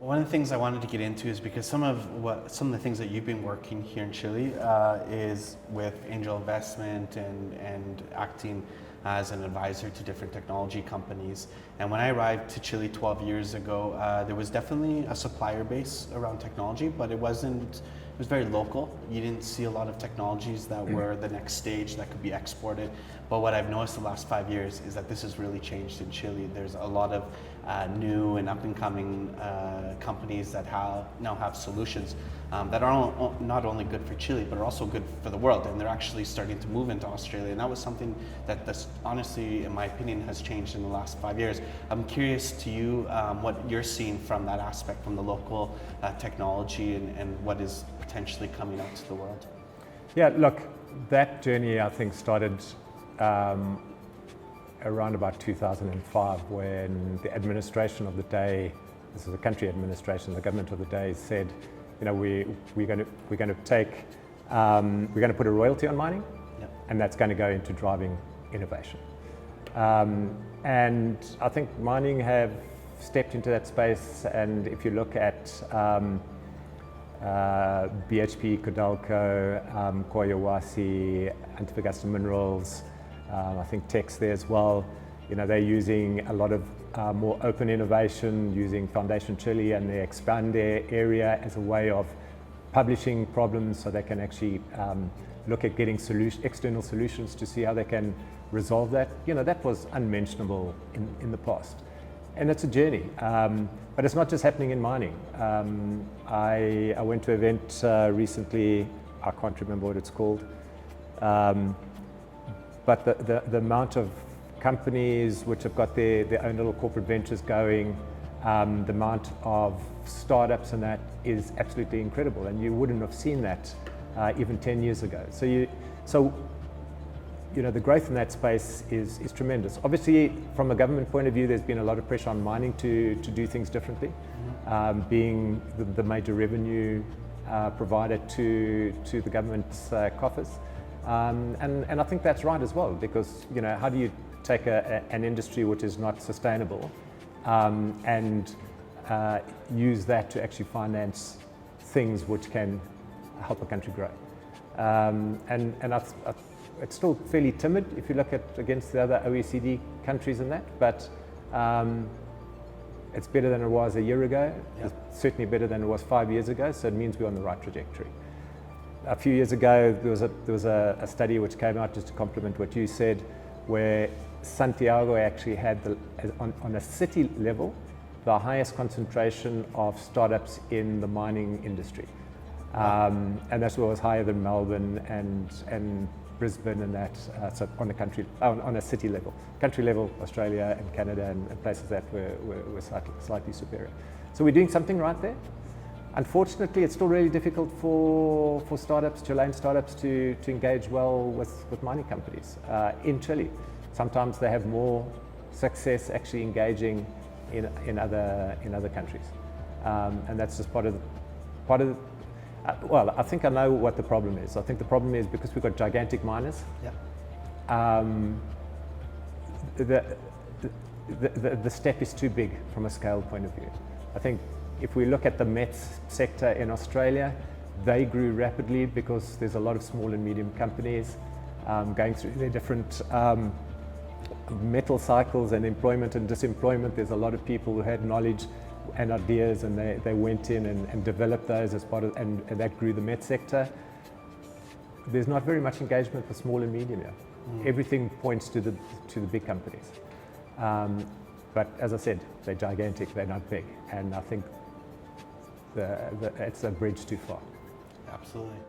One of the things I wanted to get into is because some of the things that you've been working here in Chile is with angel investment and acting as an advisor to different technology companies. And when I arrived to Chile 12 years ago, there was definitely a supplier base around technology, but it was very local. You didn't see a lot of technologies that were the next stage that could be exported. But what I've noticed the last 5 years is that this has really changed in Chile. There's a lot of new and up and coming companies that now have solutions that are not only good for Chile, but are also good for the world. And they're actually starting to move into Australia. And that was something that honestly, in my opinion, has changed in the last 5 years. I'm curious to you what you're seeing from that aspect, from the local technology and what is potentially coming out to the world. Yeah, look, that journey I think started around about 2005 when the administration of the day, this is the country administration, the government of the day said, you know, we're going to put a royalty on mining, yep, and that's going to go into driving innovation. And I think mining have stepped into that space, and if you look at BHP, Codelco, Collahuasi, Antofagasta Minerals, I think Teck's there as well. You know, they're using a lot of more open innovation, using Foundation Chile, and they expand their area as a way of publishing problems so they can actually look at getting external solutions to see how they can resolve that. You know, that was unmentionable in the past. And it's a journey, but it's not just happening in mining. I went to an event recently, I can't remember what it's called, but the amount of companies which have got their own little corporate ventures going, the amount of startups and that is absolutely incredible, and you wouldn't have seen that even 10 years ago. So you know, the growth in that space is tremendous. Obviously, from a government point of view, there's been a lot of pressure on mining to do things differently, being the major revenue provider to the government's coffers. And I think that's right as well, because, you know, how do you take an industry which is not sustainable and use that to actually finance things which can help a country grow? It's still fairly timid if you look at against the other OECD countries and that, but it's better than it was a year ago. Yep. It's certainly better than it was 5 years ago, so it means we're on the right trajectory. A few years ago, there was a study which came out, just to complement what you said, where Santiago actually had, on a city level, the highest concentration of startups in the mining industry. And that's what was higher than Melbourne and Brisbane and that, so on a city level. Country level, Australia and Canada and places that were slightly superior. So we're doing something right there. Unfortunately, it's still really difficult for startups, Chilean startups, to engage well with mining companies in Chile. Sometimes they have more success actually engaging in other countries, and that's just part of well, I think I know what the problem is. I think the problem is because we've got gigantic miners. Yeah. The step is too big from a scale point of view. I think if we look at the metals sector in Australia, they grew rapidly because there's a lot of small and medium companies going through their different metal cycles and employment and disemployment. There's a lot of people who had knowledge and ideas, and they went in and developed those as part of, and that grew the met sector. There's not very much engagement for small and medium here. Everything points to the big companies. But as I said, they're gigantic, they're not big, and I think it's a bridge too far. Absolutely.